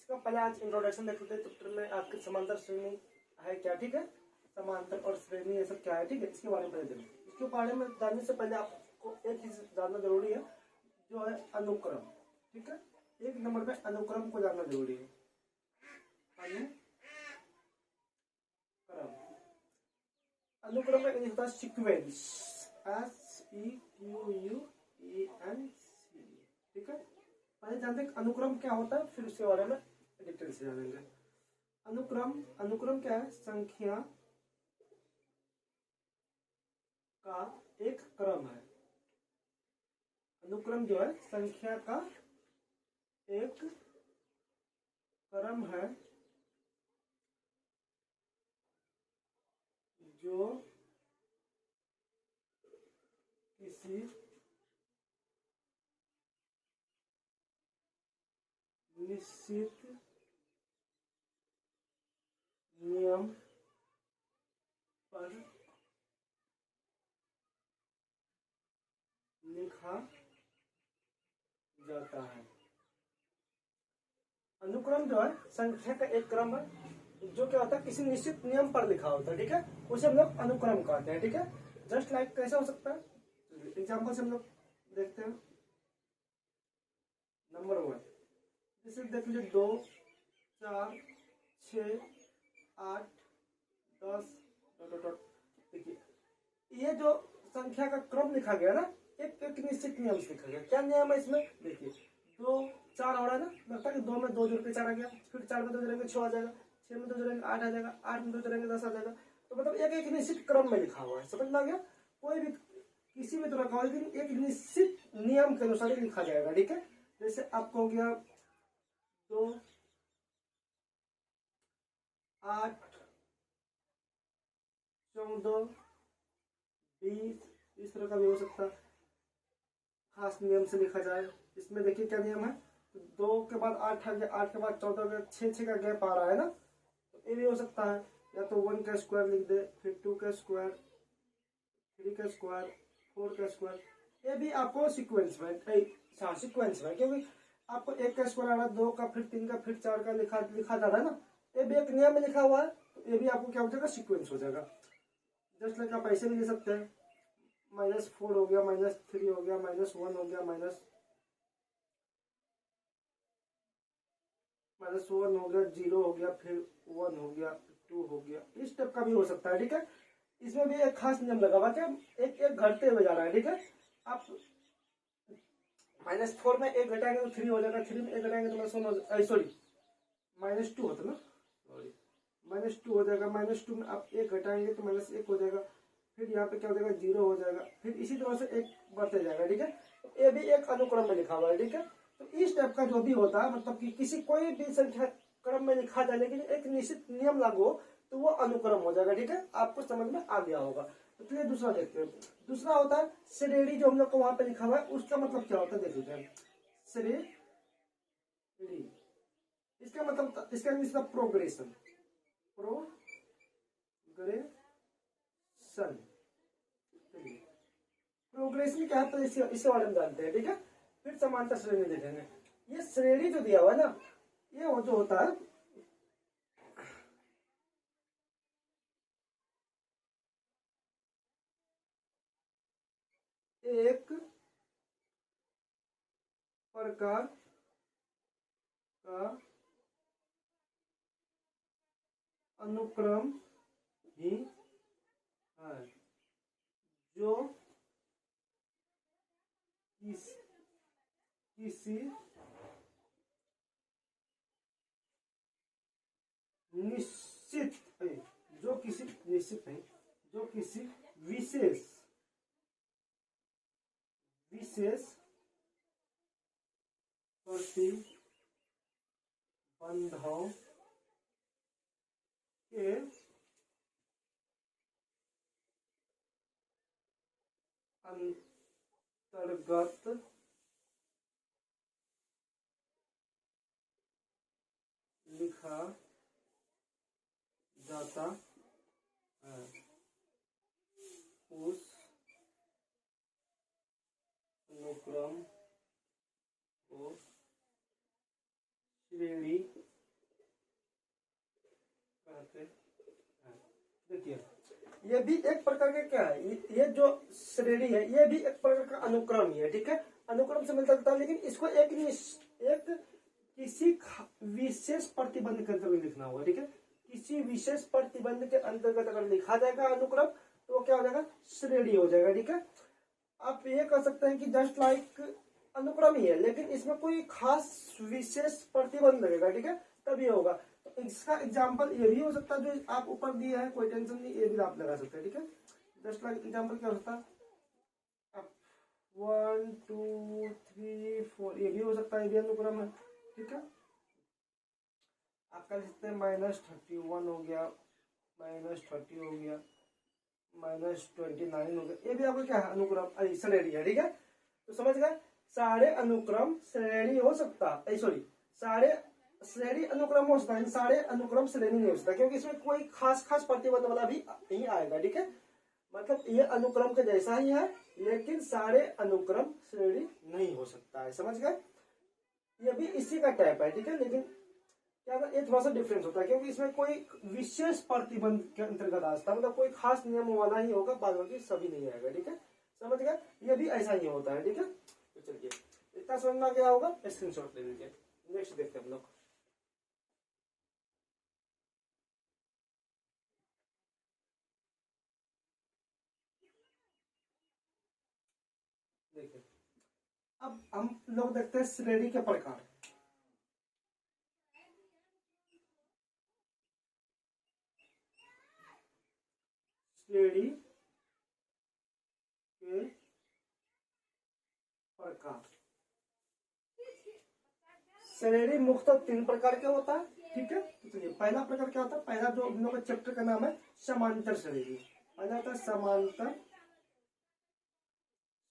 इसका पहले आज इंट्रोडक्शन देख लेते हैं। चैप्टर में आपकी समांतर श्रेणी है क्या, ठीक है, समांतर और श्रेणी ये सब क्या है, ठीक है, इसके बारे में पहले देखें। इसके बारे में जानने से पहले आपको एक चीज जानना जरूरी है, जो है अनुक्रम, ठीक है। एक नंबर पे अनुक्रम को जानना जरूरी है। अनुक्रम का इंग्लिश होता है सीक्वेंस, SEQUENC, ठीक है। पहले जानते हैं अनुक्रम क्या होता है, फिर उसके बारे में डिटेल से जानेंगे। अनुक्रम क्या है, संख्या का एक क्रम है। अनुक्रम जो है संख्या का एक क्रम है जो किसी निश्चित नियम पर लिखा जाता है। अनुक्रम जो है संख्या का एक क्रम है जो क्या होता है, किसी निश्चित नियम पर लिखा होता है, ठीक है, उसे हम लोग अनुक्रम कहते हैं, ठीक है। जस्ट लाइक कैसे हो सकता है, एग्जाम्पल से हम लोग देखते हैं। नंबर 1 जैसे देख लीजिए 2, 4, 6, 8, 10, देखिए ये जो संख्या का क्रम लिखा गया ना, एक निश्चित नियम से लिखा गया। क्या नियम है इसमें, देखिए 2, 4 हो रहा है ना, लगता है कि 2 में 2 जोड़ के 4 आ गया, फिर 4 में 2 जोड़ेंगे 6 आ जाएगा, 6 में 2 जोड़ेंगे 8 आ जाएगा, 8 में 2 जोड़ेंगे 10 आ जाएगा। तो मतलब एक निश्चित क्रम में लिखा हुआ है, समझ में आ गया। कोई भी किसी भी तरह का, लेकिन एक निश्चित नियम के अनुसार ही लिखा जाएगा, ठीक है। जैसे आपको हो गया 2, 8, 14, 20, इस तरह का भी हो सकता है, खास नियम से लिखा जाए। इसमें देखिए क्या नियम है, तो 2 के बाद 8 आ गया, 8 के बाद 14 गया, 6 का गैप आ रहा है ना, तो ये भी हो सकता है। या तो 1 का स्क्वायर लिख दे, फिर 2 का स्क्वायर, 3 का स्क्वायर, 4 का स्क्वायर। ये भी आपको सीक्वेंस में, सीक्वेंस में, क्योंकि आपको 1 का स्क्वायर आ रहा है, 2 का, फिर 3 का, फिर 4 का लिखा जा रहा है ना, ये भी एक नियम में लिखा हुआ है, तो ये भी आपको क्या हो जाएगा, सीक्वेंस हो जाएगा। जस्ट लाइक आप ऐसे भी ले सकते हैं, -4 हो गया, -3 हो गया, -1 हो गया, -1 हो गया, 0 हो गया, फिर 1 हो गया, 2 हो गया, इस टाइप का भी हो सकता है, ठीक है। इसमें भी एक खास नियम लगा हुआ, क्या एक घटते हुए जा रहा है, ठीक है। आप -4 में 1 घटाएंगे तो 3 हो जाएगा, 3 में 1 घटाएंगे तो -2 होता ना, सॉरी -2 हो जाएगा, -2 में आप 1 घटाएंगे तो -1 हो जाएगा, फिर यहाँ पे क्या हो जाएगा, 0 हो जाएगा, फिर इसी तरह से 1 बढ़ते जाएगा, ठीक है। तो ये भी एक अनुक्रम में लिखा हुआ है, ठीक है। तो इस टाइप का जो भी होता है, मतलब कि किसी कोई भी संख्या क्रम में लिखा जाए, लेकिन एक निश्चित नियम लागू हो तो वो अनुक्रम हो जाएगा, ठीक है। आपको समझ में आ गया होगा। तो चलिए दूसरा देखते हैं। दूसरा होता है श्रेणी, जो हम लोग को वहां पे लिखा हुआ है, उसका मतलब क्या होता है, देख लेते हैं। श्रेणी, इसका मतलब, इसका इंग्लिश का प्रोग्रेशन, प्रोग्रेशन क्या है, तो इसे बारे में जानते हैं, ठीक है। फिर समांतर श्रेणी देखेंगे। ये श्रेणी जो दिया हुआ है ना, ये जो होता है, एक प्रकार का अनुक्रम ही है जो किसी निश्चित है, जो किसी निश्चित है, जो किसी विशेष प्रतिबंधों के अंतर्गत लिखा जाता है, उस अनुक्रम को श्रेणी सकते हैं। देखिए ये भी एक प्रकार का क्या है, ये जो श्रेणी है ये भी एक प्रकार का अनुक्रम ही है, ठीक है, अनुक्रम से मिलता जुलता है, लेकिन इसको एक किसी विशेष प्रतिबंध के अंतर्गत लिखना होगा, ठीक है, किसी विशेष प्रतिबंध के अंतर्गत अगर लिखा जाएगा अनुक्रम तो वो क्या हो जाएगा, श्रेणी हो जाएगा, ठीक है। आप ये कह सकते हैं कि जस्ट लाइक अनुक्रम ही है, लेकिन इसमें कोई खास विशेष प्रतिबंध लगेगा, ठीक है, तभी होगा। तो इसका एग्जाम्पल ये भी हो सकता है जो आप ऊपर दिए हैं, कोई टेंशन नहीं, ये भी आप लगा सकते हैं, ठीक है। जस्ट लाइक एग्जाम्पल क्या हो सकता है, 1 2 3 4, ये भी हो सकता है, ये भी अनुक्रम है, ठीक है। आप कह सकते हैं -31 हो गया, -30 हो गया, -29 हो गया, ये भी आपको क्या है, अनुक्रम श्रेणी है, ठीक है। तो समझ गए, सारे अनुक्रम श्रेणी हो सकता है, सॉरी सारे श्रेणी अनुक्रम हो सकता है, सारे अनुक्रम श्रेणी नहीं हो सकता, क्योंकि इसमें कोई खास प्रतिबंध वाला भी नहीं आएगा, ठीक है। मतलब ये अनुक्रम के जैसा ही है, लेकिन सारे अनुक्रम श्रेणी नहीं हो सकता है, समझ गए। ये भी इसी का टाइप है, ठीक है, लेकिन क्या ये थोड़ा सा डिफरेंस होता है, क्योंकि इसमें कोई विशेष प्रतिबंध के अंतर्गत आता है, मतलब कोई खास नियम वाला ही होगा, बाद बाकी सभी नहीं आएगा, ठीक है, समझ गए। ये भी ऐसा ही होता है, ठीक है। तो चलिए इतना समझना क्या होगा, स्क्रीनशॉट ले लीजिए। नेक्स्ट देखते हैं हम लोग। देखिए अब हम लोग देखते हैं श्रेणी के प्रकार। श्रेणी के प्रकार, श्रेणी मुख्यतः 3 प्रकार के होता है, ठीक है। तो चलिए पहला प्रकार क्या होता है, पहला जो हम लोग का चैप्टर का नाम है समांतर श्रेणी। पहला होता है समांतर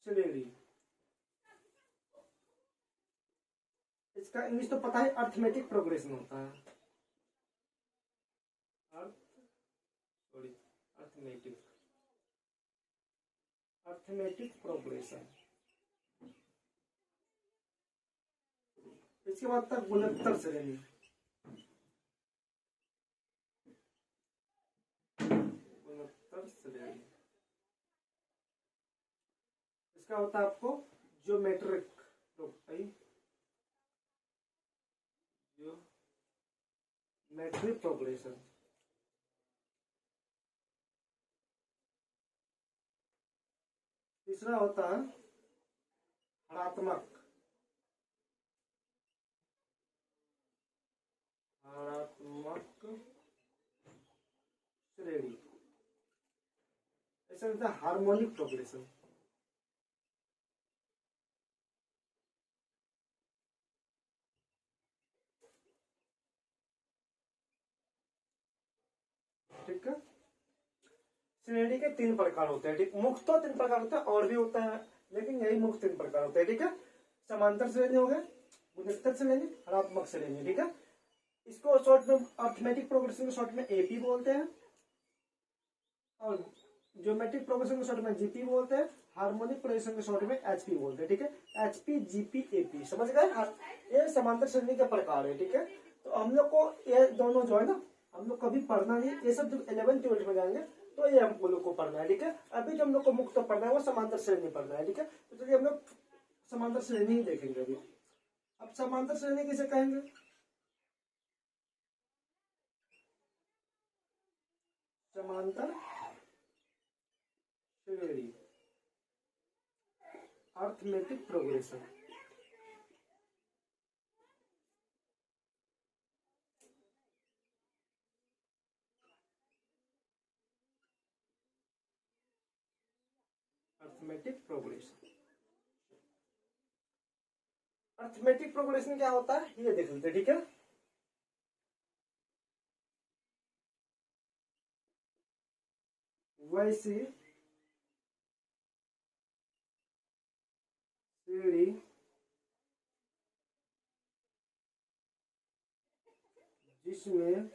श्रेणी, इसका इंग्लिश तो पता है, अर्थमेटिक प्रोग्रेशन होता है, अर्थमेटिक प्रोग्रेशन। इसके बाद तक गुणोत्तर श्रेणी, गुणोत्तर श्रेणी, इसका होता है आपको ज्योमेट्रिक ज्योमेट्रिक प्रोग्रेशन। तीसरा होता है हरात्मक श्रेणी, ऐसा होता है हार्मोनिक प्रोग्रेशन। ठीक है, श्रेणी के 3 प्रकार होते हैं, ठीक, मुख्य तो 3 प्रकार होता है, और भी होता है, लेकिन यही मुख्य 3 प्रकार होते हैं, ठीक है। समांतर श्रेणी हो गए, गुणोत्तर श्रेणी, हरात्मक श्रेणी, ठीक है। इसको शॉर्ट में अर्थमेटिक प्रोग्रेशन को शॉर्ट में एपी बोलते हैं, और ज्योमेट्रिक प्रोग्रेशन को शॉर्ट में जीपी बोलते हैं, हार्मोनिक प्रोग्रेशन को शॉर्ट में एचपी बोलते हैं, ठीक है। एचपी जीपी एपी, समझ गए, ये समांतर श्रेणी के प्रकार है, ठीक है। तो हम लोग को ये दोनों जो है ना, हम लोग कभी पढ़ना नहीं, ये सब जब 11th 12th में जाएंगे तो ये हम लोग को पढ़ना है, ठीक है। अभी जो हम लोग को मुक्त पढ़ना है वो समांतर श्रेणी पढ़ना है, ठीक है। तो चलिए हम लोग समांतर श्रेणी ही देखेंगे अभी। अब समांतर श्रेणी किसे कहेंगे, समांतर श्रेणी, arithmetic progression, arithmetic progression. Arithmetic progression क्या होता है ये देख लेते हैं, ठीक है। वैसे श्रेणी जिसमें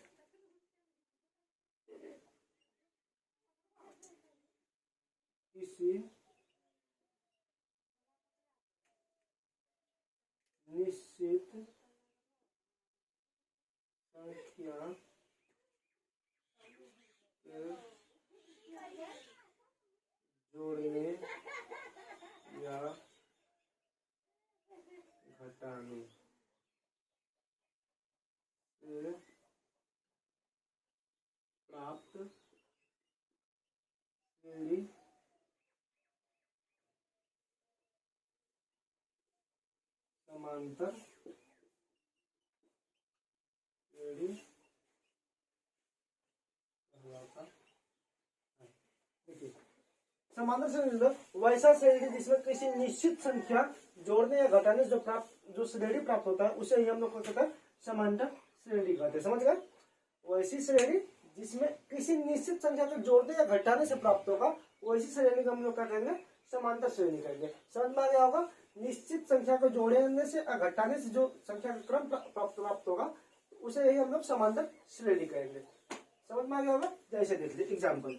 किसी निश्चित संख्या जोड़ने या घटाने से प्राप्त श्रेणी समांतर श्रेणी कहलाता है। देखिए, समांतर श्रेणी वैसा श्रेणी जिसमें किसी निश्चित संख्या जोड़ने या घटाने जो श्रेणी प्राप्त होता है उसे ही हम लोग कहते हैं समांतर श्रेणी कहते हैं। समझ गए? वैसी श्रेणी जिसमें किसी निश्चित संख्या को जोड़ने या घटाने से प्राप्त होगा वैसी श्रेणी को हम लोग क्या कहेंगे? समांतर श्रेणी कहेंगे। समझ में आ गया होगा? निश्चित संख्या को जोड़ने से या घटाने से जो संख्या का क्रम प्राप्त होगा उसे ही हम लोग समांतर श्रेणी कहेंगे। समझ में आ गया होगा? जैसे देख लीजिए एग्जाम्पल,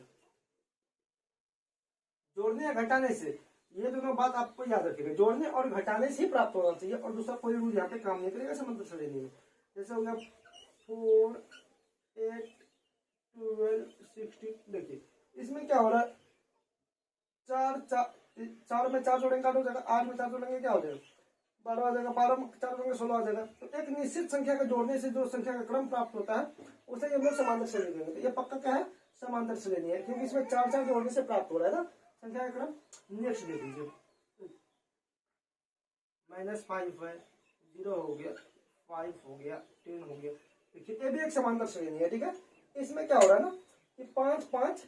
जोड़ने या घटाने से, ये दोनों बात आपको याद रखिएगा, जोड़ने और घटाने से ही प्राप्त होना चाहिए और दूसरा कोई रूल यहाँ पे काम नहीं करेगा समांतर श्रेणी में। जैसे हो गया 4, 8, 12, 16। देखिए इसमें क्या हो रहा है, 4 में 4 जोड़ेंगे 8 हो जाएगा, 8 में 4 जोड़ेंगे क्या हो जाएगा 12 आ जाएगा, 12 में 4 जोड़ेंगे 16 आ जाएगा। तो एक निश्चित संख्या का जोड़ने से जो संख्या का क्रम प्राप्त होता है उसे हम लोग समांतर श्रेणी कहेंगे। ये पक्का क्या है? समांतर श्रेणी है, क्योंकि इसमें 4 जोड़ने से प्राप्त हो रहा है ना संख्या का क्रम। नेक्स्ट देख लीजिए, -5 है, 0 हो गया, 5 हो गया, 10 हो गया। देखिए ये भी एक समांतर श्रेणी है। ठीक है, इसमें क्या हो रहा है ना कि 5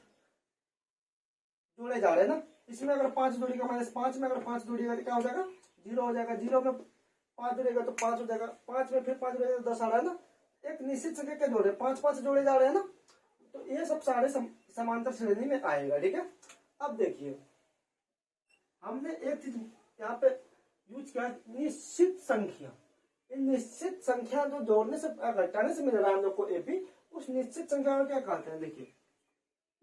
जोड़े जा रहे हैं ना, इसमें अगर 5 जोड़ेगा -5 में अगर 5 जोड़ेगा तो क्या हो जाएगा 0 हो जाएगा, 0 में 5 जोड़ेगा तो 5 हो जाएगा, 5 में फिर 5 जोड़ेगा तो 10 आ रहा है ना। एक निश्चित संख्या क्या जोड़े 5 जोड़े जा रहे हैं ना, तो ये सब सारे समांतर श्रेणी में आएगा। ठीक है, अब देखिए हमने एक चीज यहाँ पे यूज किया, निश्चित संख्या। निश्चित संख्या जो जोड़ने से घटाने से मिल रहा है हम लोग को एपी, उस निश्चित संख्या को क्या कहते हैं? देखिए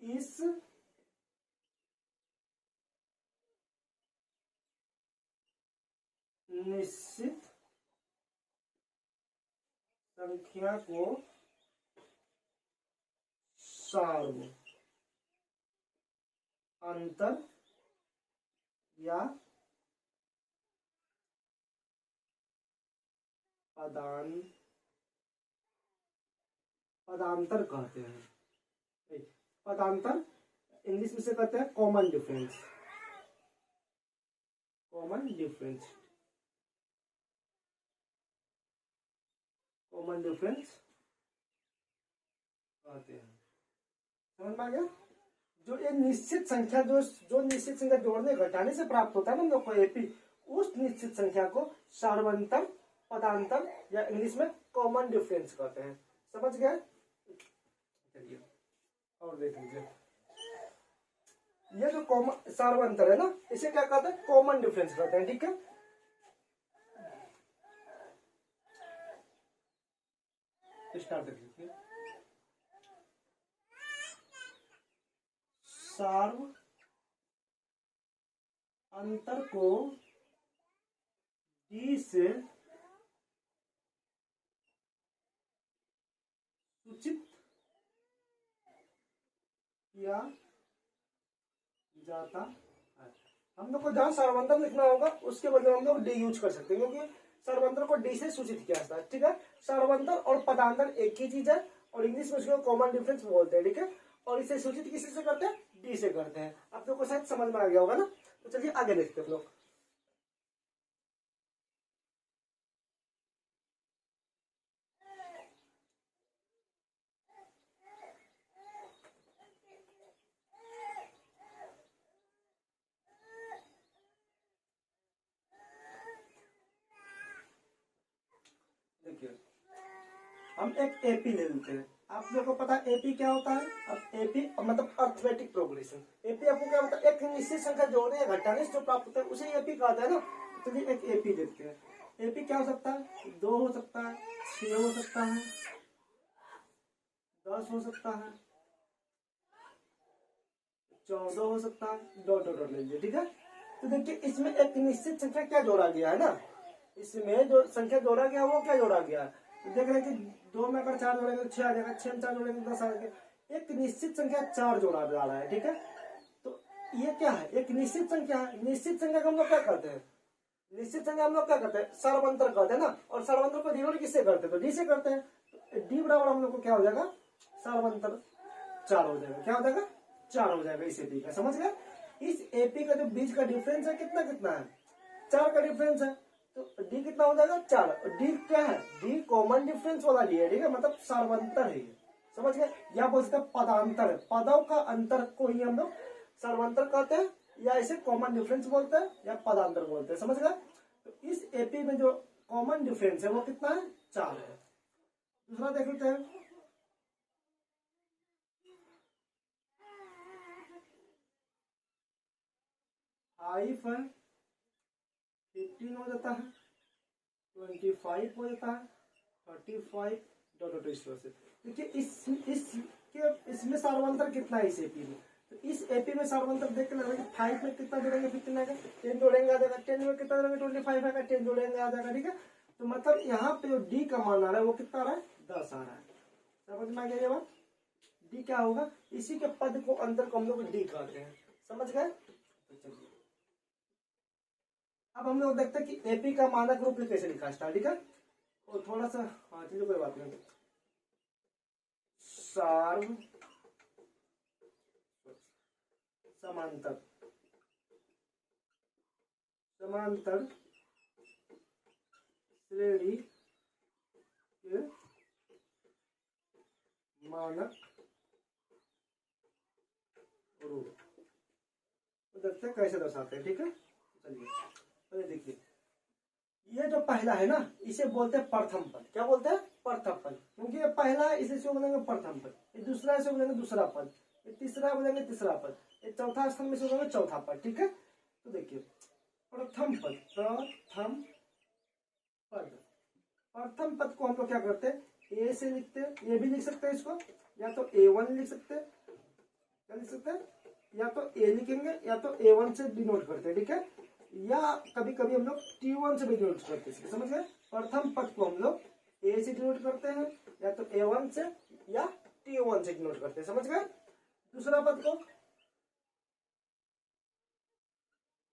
इस निश्चित संख्या को सार्व अंतर या पदांतर कहते हैं। पदांतर इंग्लिश में से कहते हैं कॉमन डिफरेंस। कॉमन डिफरेंस कहते हैं। समझ में आ गया? जो ये निश्चित संख्या जो निश्चित संख्या जोड़ने घटाने से प्राप्त होता है ना हम लोग को एपी, उस निश्चित संख्या को सार्वंतर, पदांतर या इंग्लिश में कॉमन डिफरेंस कहते हैं। समझ गए? चलिए और देख लीजिए, ये जो कॉमन सार्वंतर है ना इसे क्या कहते हैं? कॉमन डिफरेंस कहते हैं। ठीक है, स्टार्ट कर लीजिए। सार्व अंतर को डी से सूचित किया जाता है। हम लोग को जहां सार्वंतर लिखना होगा उसके बदले हम लोग डी यूज कर सकते हैं, क्योंकि सार्वंतर को डी से सूचित किया जाता है। ठीक है, सार्वंतर और पदांतर एक ही चीज है और इंग्लिश में उसको कॉमन डिफरेंस बोलते हैं। ठीक है, और इसे सूचित किसी से करते हैं? डी से करते हैं। आप लोग को शायद समझ में आ गया होगा ना। तो चलिए आगे देखते हैं लोग। देखिए हम एक एपी ले लेते हैं। आप लोगों को पता है एपी क्या होता है? अब एपी मतलब अर्थमेटिक प्रोग्रेशन। एपी आपको क्या होता है? एक निश्चित संख्या जोड़ने या घटाने से जो प्राप्त होता है उसे एपी कहता है ना। चलिए एक एपी देखते हैं। एपी क्या हो सकता है? 2 हो सकता है, 6 हो सकता है, 10 हो सकता है, 14 हो सकता है, डॉट डॉट ले लीजिए। ठीक है, तो देखिए इसमें एक निश्चित संख्या क्या जोड़ा गया है ना, इसमें जो संख्या जोड़ा गया वो क्या जोड़ा गया है? तो देख रहे हैं कि 2 में अगर 4 जोड़ेंगे तो 6 आ जाएगा, 6 में 4 जोड़ेंगे 10 आ जाएगा। एक निश्चित संख्या 4 जोड़ा जा रहा है, ठीक है। तो ये क्या है, एक निश्चित संख्या है। निश्चित संख्या का हम लोग क्या करते हैं, निश्चित संख्या हम लोग क्या करते हैं, सर्वांतर करते हैं ना, और सर्वांतर को डिनोट किससे करते हैं, तो डी से करते हैं। तो डी बराबर हम लोग को क्या हो जाएगा, सर्वांतर 4 हो जाएगा। क्या हो जाएगा, 4 हो जाएगा इस एपी का, समझ गए। इस एपी का जो बीच का डिफरेंस है कितना कितना है, 4 का डिफरेंस है। तो डी कितना हो जाएगा, 4। डी क्या है, डी कॉमन डिफरेंस वाला डी है, ठीक है, मतलब सर्वांतर है, समझ गए। या बोल सकते हैं पदांतर है, पदों का अंतर को ही हम लोग सर्वांतर कहते हैं, या इसे कॉमन डिफरेंस बोलते हैं, या पदांतर बोलते हैं, समझ गए। तो इस एपी में जो कॉमन डिफरेंस है वो कितना है, 4 है। दूसरा देख लेते हैं, फाइव है, 15 हो जाता है, 25 हो जाता है, 35 डॉट इस तरह से। देखिए इसमें सर्वांतर कितना है इस एपी में, तो इस एपी में सर्वांतर देख के लगा कि 5 में कितना जोड़ेंगे, 15 आएगा, 10 जोड़ेंगे आ जाएगा, 10 में कितना जोड़ेंगे, 25 आएगा, 10 जोड़ेंगे आ जाएगा, ठीक है। तो मतलब यहाँ पे जो डी का मान आ रहा है वो कितना आ रहा है, 10 आ रहा है। समझ में आ गया ये बात, डी क्या होगा, इसी के पद को अंतर को हम लोग डी कहते हैं, समझ गए। तो चलिए अब हम लोग देखते हैं कि एपी का मानक रूप कैसे लिखा है, ठीक है। और थोड़ा सा हाँ चलिए कोई बात नहीं, सार्व समांतर, समांतर श्रेणी के मानक रूप, तो देखते हैं कैसे दर्शाते हैं, ठीक है। चलिए पहले देखिए, ये जो पहला है ना इसे बोलते हैं प्रथम पद। क्या बोलते हैं, प्रथम पद, क्योंकि ये पहला है इसे बोलेंगे प्रथम पद, ये दूसरा इसे बोलेंगे दूसरा पद, ये तीसरा बोलेंगे तीसरा पद, ये चौथा स्थान में से बोलेंगे चौथा पद, ठीक है। तो देखिए प्रथम पद, प्रथम पद, प्रथम पद को हम लोग क्या करते हैं, ए से लिखते हैं, ये भी लिख सकते हैं इसको, या तो A1 लिख सकते हैं, क्या लिख सकते हैं, या तो ए लिखेंगे या तो A1 से डिनोट करते हैं, ठीक है, या कभी कभी हम लोग T1 से भी डिनोट करते हैं, समझ गए। प्रथम पद को हम लोग ए से डिनोट करते हैं, या तो A1 से या T1 से डिनोट करते हैं, समझ गए। दूसरा पद को,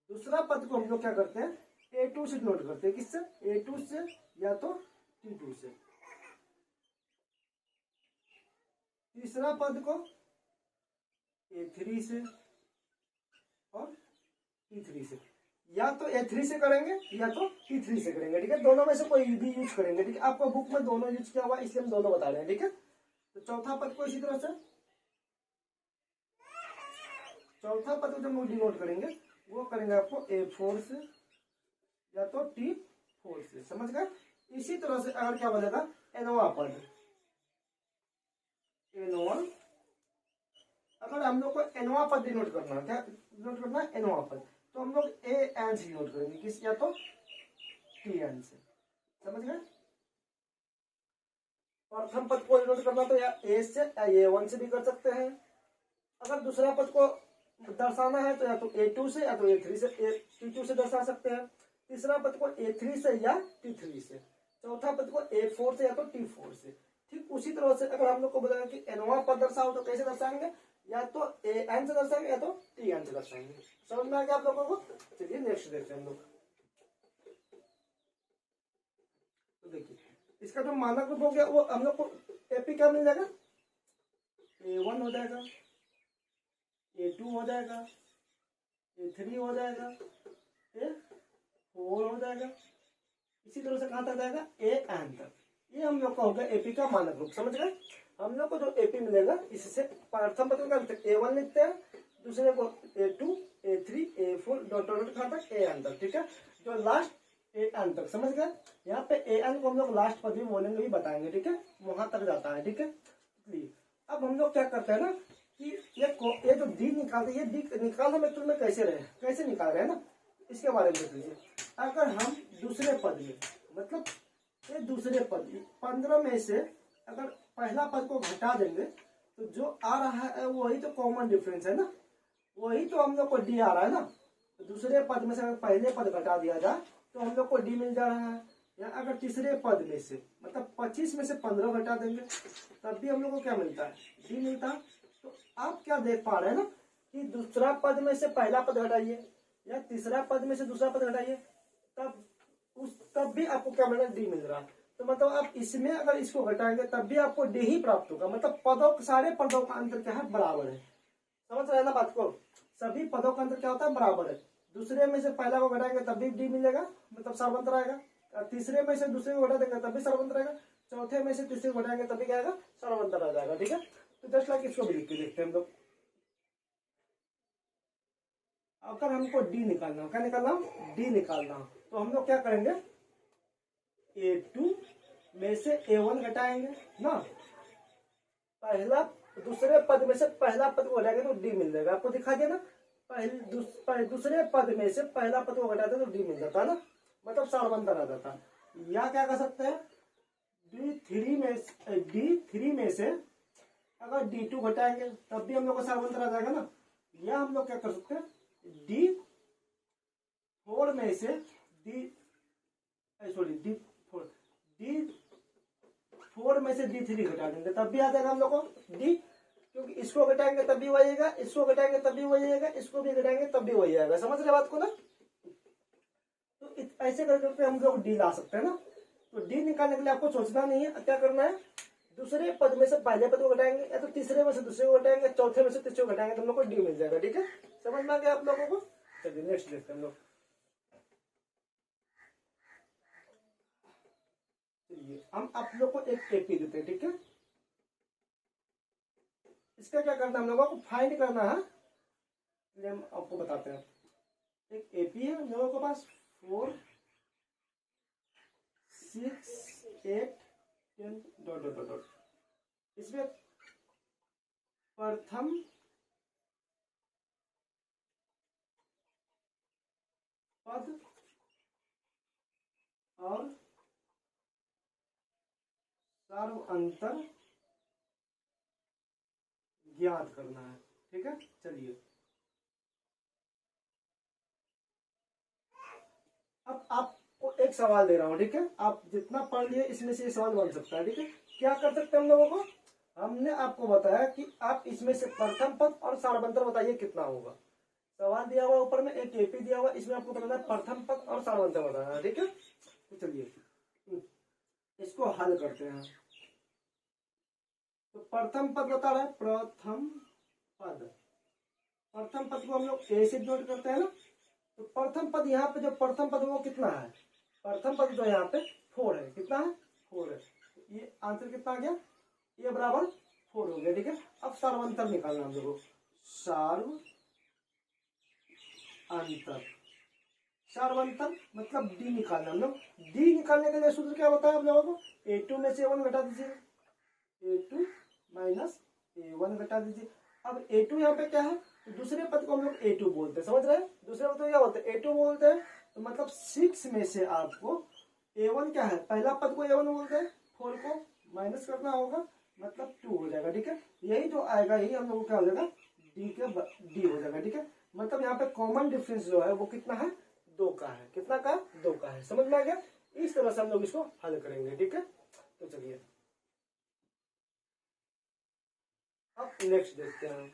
दूसरा पद को हम लोग क्या करते हैं, A2 से डिनोट करते हैं, किससे, A2 से या तो T2 से। तीसरा पद को A3 से और T3 से, या तो A3 से करेंगे या तो T3 से करेंगे, ठीक है, दोनों में से कोई भी यूज करेंगे, ठीक है। आपको बुक में दोनों यूज किया हुआ इसलिए हम दोनों बता रहे हैं, ठीक है। तो चौथा पद को इसी तरह से, चौथा पद को जब हम डिनोट करेंगे वो करेंगे आपको A4 से या तो T4 से, समझ गए। इसी तरह से अगर क्या बनेगा, एनवा पद, एनवा, अगर हम लोग को एनवा पद डिनोट करना है, क्या डिनोट करना है, एनवा पद, तो हम लोग AN से डिनोट करेंगे, किस, या तो TN से, समझ गए। प्रथम पद को डिनोट करना तो या A से या A1 से भी कर सकते हैं। अगर दूसरा पद को दर्शाना है तो या तो A2 से या तो A3 से, T2 से दर्शा सकते हैं। तीसरा पद को A3 से या T3 से, चौथा पद को A4 से या तो T4 से। ठीक उसी तरह से अगर हम लोग को बोलेंगे कि एनवा पद दर्शाओ तो कैसे दर्शाएंगे, या तो AN से दर्शाएंगे या तो TN से दर्शाएंगे। समझ में आ गया आप लोगों को। चलिए नेक्स्ट देखते हैं हम लोग। तो देखिए इसका जो मानक रूप हो गया वो हम लोग को एपी क्या मिल जाएगा, A1 हो जाएगा, A2 हो जाएगा, A3 हो जाएगा, A4 हो जाएगा, इसी तरह से कहाँ तक जाएगा, AN तक। ये हम लोग का होगा एपी का मानक रूप, समझ गए। हम लोग को जो एपी मिलेगा इससे प्रथम पद का A1 लिखते हैं, दूसरे को A2, A3, A4 डॉट कहाँ तक, AN तक, ठीक है। जो लास्ट AN तक, समझ गए। यहाँ पे AN को हम लोग लास्ट पद भी बोलेंगे, भी बताएंगे, ठीक है, वहां तक जाता है, ठीक है। अब हम लोग क्या करते हैं ना कि ये जो डी निकालते, ये डी निकालने में तुम्हें कैसे निकाल रहे हैं ना, इसके बारे में देख लीजिए। अगर हम दूसरे पद में, मतलब ये दूसरे पद 15 में से अगर पहला पद को घटा देंगे तो जो आ रहा है वही तो कॉमन डिफरेंस है ना, वही तो हम लोग को डी आ रहा है ना। तो दूसरे पद में से अगर पहले पद घटा दिया जाए तो हम लोग को डी मिल जा रहा है, या अगर तीसरे पद में से मतलब 25 में से 15 घटा देंगे तब भी हम लोग को क्या मिलता है, डी मिलता है। तो आप क्या देख पा रहे हैं ना कि दूसरा पद में से पहला पद घटाइए या तीसरा पद में से दूसरा पद घटाइए तब भी आपको क्या मिल रहा है, डी मिल रहा है। तो मतलब आप इसमें अगर इसको घटाएंगे तब भी आपको डी ही प्राप्त होगा। मतलब पदों सारे पदों का अंतर क्या है, बराबर है। समझ रहे हैं ना बात को, सभी पदों का अंतर क्या होता है, बराबर है। दूसरे में से पहला को घटाएंगे तब भी डी मिलेगा, मतलब सारवंतर आएगा। तीसरे में से दूसरे को घटा देंगे तब भी सारवंतर आएगा। चौथे में से तीसरे को घटाएंगे तभी क्या आएगा, सारवंतर आ जाएगा। ठीक है, तो जस्ट लाइक इसको भी लिख के देखते हैं हम लोग। अगर हमको डी निकालना हो, क्या निकालना हो, डी निकालना हो, तो हम लोग क्या करेंगे, A2 में से A1 घटाएंगे ना। पहला दूसरे पद में से पहला पद को घटाएंगे तो डी मिल जाएगा। आपको दिखा दिया ना, दूसरे पद में से पहला पद को घटाते तो डी मिल जाता है ना, मतलब सारवंतर आ जाता। या क्या कर सकते हैं, D3 में से अगर D2 घटाएंगे तब भी हम लोग को सारवंतर आ जाएगा ना। या हम लोग क्या कर सकते हैं, D4 में से D4 में से D3 घटा देंगे तब भी आ जाएगा हम लोग को D, क्योंकि इसको घटाएंगे तब भी वही आएगा, इसको घटाएंगे तब भी वही आएगा, इसको भी घटाएंगे तब भी वही आएगा। समझ रहे बात को ना। तो ऐसे करके हम लोग डी ला सकते हैं ना। तो डी निकालने के लिए आपको सोचना नहीं है, क्या करना है, दूसरे पद में से पहले पद को घटाएंगे या तो तीसरे में से दूसरे को घटाएंगे, चौथे में से तीसरे को घटाएंगे तो हम लोग को डी मिल जाएगा। ठीक है, समझ में आ गया आप लोगों को। चलिए नेक्स्ट देखते हैं हम लोग। हम आप लोग को एक एपी देते हैं। ठीक है, इसका क्या करना है, हम लोगों को फाइंड करना है, इसलिए हम आपको बताते हैं। एक एपी है हम लोगों के पास 4 6 8 10 डॉट डॉट डॉट। इसमें प्रथम पद और सार्वअंतर ज्ञात करना है। ठीक है, चलिए अब आपको एक सवाल दे रहा हूं। ठीक है, आप जितना पढ़ लिए इसमें से सवाल बन सकता है। ठीक है, क्या कर सकते हैं हम लोगों को, हमने आपको बताया कि आप इसमें से प्रथम पद और सार्वअंतर बताइए कितना होगा। सवाल दिया हुआ ऊपर में एक एपी दिया हुआ, इसमें आपको बताना है प्रथम पद और सार्वअंतर बताना है। ठीक है, तो चलिए इसको हल करते हैं। तो प्रथम पद बता रहा है, प्रथम पद को हम लोग ए से नोट करते हैं ना। तो प्रथम पद यहाँ पे जो प्रथम पद वो कितना है, प्रथम पद जो यहाँ पे 4 है, कितना है 4 है। तो ये आंसर कितना आ गया, ये बराबर 4 हो गया। ठीक है, अब सार्वअंतर निकालना हम लोगों को, सार्वअंतर मतलब डी निकालना। हम लोग डी निकालने के लिए सूत्र क्या होता है हम लोगों को, A2 में से A1 घटा दीजिए, A2 माइनस A1 घटा दीजिए। अब A2 यहाँ पे क्या है, तो दूसरे पद को हम लोग A2 बोलते हैं। समझ रहे हैं, दूसरे पद को क्या बोलते हैं, A2 बोलते हैं। तो मतलब 6 में से आपको A1 क्या है, पहला पद को A1 बोलते हैं, 4 को माइनस करना होगा, मतलब 2 हो जाएगा। ठीक है, यही जो आएगा यही हम लोग को क्या हो जाएगा, डी हो जाएगा। ठीक है, मतलब यहाँ पे कॉमन डिफरेंस जो है वो कितना है, 2 का है। कितना का, 2 का है। समझ में आ गया, इस तरह से हम लोग इसको हल करेंगे। ठीक है, तो चलिए अब नेक्स्ट देखते हैं।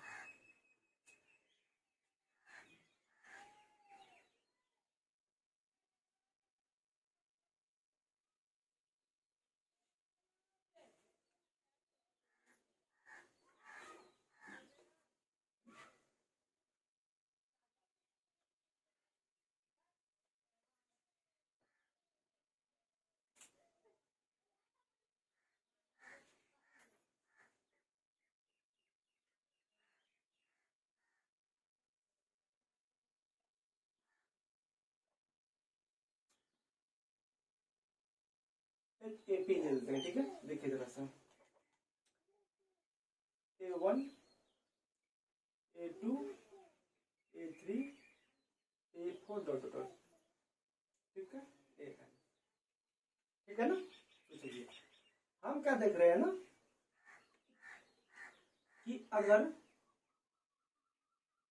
एपी लेते हैं। ठीक है, देखिए जरा सा, A1 A2 A3 A4 dot dot. ठीक है, ठीक है ना। तो चलिए हम क्या देख रहे हैं ना कि अगर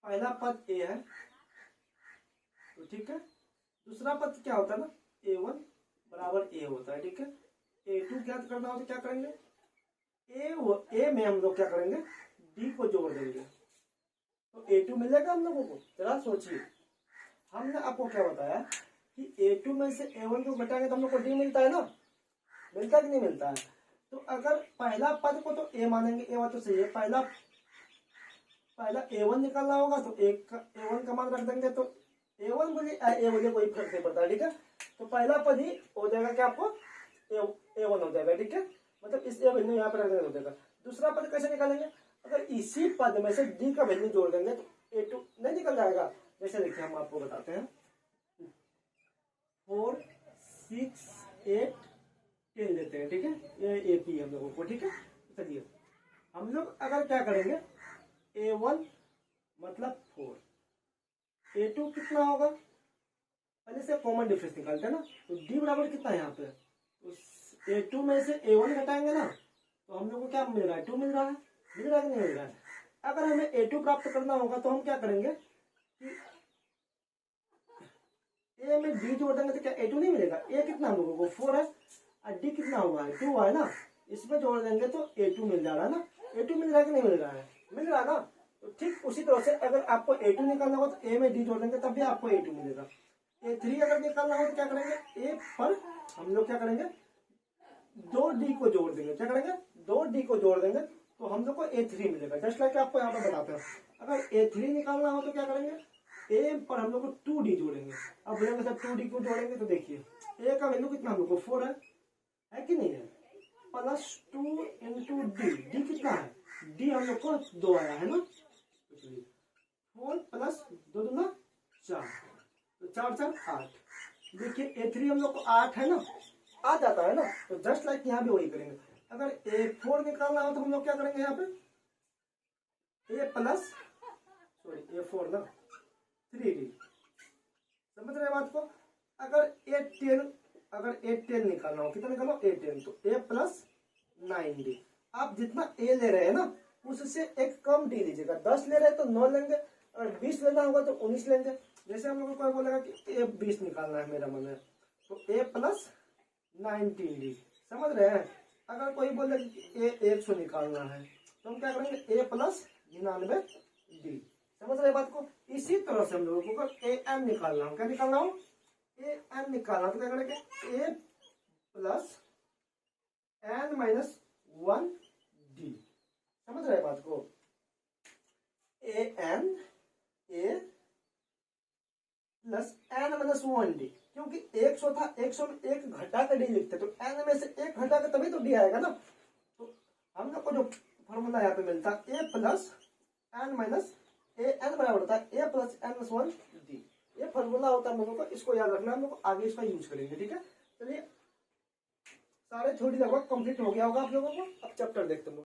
पहला पद A है तो ठीक है, दूसरा पद क्या होता है ना A1 बराबर ए होता है, ठीक है। A2 ज्ञात करना हो तो क्या करेंगे, ए में हम लोग क्या करेंगे, डी को जोड़ देंगे तो A2 मिलेगा हम लोगों को। जरा सोचिए, हमने आपको क्या बताया कि A2 में से A1 को घटाएंगे तो हम लोग को डी मिलता है ना, मिलता है कि नहीं मिलता है। तो अगर पहला पद को तो ए मानेंगे, ए बात तो सही है, पहला A1 निकालना होगा तो A1 का मान रख देंगे तो A1 बोले ए बोले कोई फर्क नहीं पड़ता, ठीक है। तो पहला पद ही हो जाएगा क्या, आपको A1 हो जाएगा, ठीक है। मतलब इस ए वैल्यू यहाँ पर रख देंगे हो जाएगा। दूसरा पद कैसे निकालेंगे, अगर इसी पद में से डी का वैल्यू जोड़ देंगे तो A2 नहीं निकल जाएगा। जैसे देखिए हम आपको बताते हैं, 4 6 8 10 लेते हैं, ठीक है, ये AP हम लोगों को, ठीक है। चलिए हम लोग अगर क्या करेंगे, A1 मतलब 4, A2 कितना होगा, पहले से कॉमन डिफरेंस निकालते हैं ना, तो D बराबर कितना है यहाँ पे, तो A2 में से A1 घटाएंगे ना तो हम लोग को क्या मिल रहा है, 2 मिल रहा है, मिल रहा है कि नहीं मिल रहा है। अगर हमें A2 प्राप्त करना होगा तो हम क्या करेंगे कि A में D जोड़ देंगे तो क्या A2 नहीं मिलेगा। A कितना हम लोगों को 4 है और D कितना हुआ है 2 है ना, इसमें जोड़ देंगे तो A2 मिल जा रहा है ना। A2 मिल रहा है कि नहीं मिल रहा है, मिल रहा है ना। तो ठीक उसी तरह से अगर आपको A2 निकालना हो तो A में D जोड़ देंगे तब भी आपको A2 मिलेगा। A3 अगर निकालना हो तो क्या करेंगे, A पर हम लोग क्या करेंगे, 2D को जोड़ देंगे, क्या करेंगे 2D को जोड़ देंगे तो हम लोग को A3 मिलेगा। जस्ट लाइक आपको यहाँ पर बताते हैं, अगर A3 निकालना हो तो क्या करेंगे, A पर हम लोग को 2D जोड़ेंगे। अब बोलेंगे सर 2D को जोड़ेंगे तो देखिए A का वैल्यू कितना हम लोग को 4 है कि नहीं है, प्लस 2 इंटू डी कितना है, डी हम लोग को 2 आया है ना, तो चलिए 4 प्लस 2 दूना 4, तो 4 4 8। देखिए A3 हम लोग को 8 है ना, आ जाता है ना, तो जस्ट लाइक यहाँ भी वही करेंगे। अगर A4 निकालना हो तो हम लोग क्या करेंगे, यहाँ पे A प्लस A4 ना 3D, समझ रहे हैं बात को। अगर A10 निकालना हो, कितना निकालो A10, तो A प्लस 9D। आप जितना A ले रहे हैं ना उससे एक कम D लीजिएगा, 10 ले रहे हैं तो 9 लेंगे, अगर 20 लेना होगा तो 19 लेंगे। जैसे हम लोग को बोलेगा कि A 20 निकालना है मेरा मन है, तो A प्लस 19D, समझ रहे हैं। अगर कोई बोले कि A 100 निकालना है तो हम क्या करेंगे A प्लस 99D, समझ रहे बात को। इसी तरह से हम लोगों को AM निकालना हो, क्या निकालना हो, AM निकालना तो क्या करेंगे A plus N minus 1D, समझ रहे बात को। AM A plus N minus 1D, क्योंकि 100 था, 100 में 1 घटा कर D लिखते तो N में से 1 घटा कर तभी तो D आएगा ना। तो हम लोग को जो फॉर्मूला यहाँ पे मिलता है A plus N minus N बराबर होता है A plus N minus 1D, ये फॉर्मूला होता है हम लोगों को, इसको याद रखना, हम लोग आगे इसका यूज करेंगे, ठीक है। चलिए सारे थ्योरी लगभग कंप्लीट हो गया होगा आप लोगों को, अब चैप्टर देखते हैं।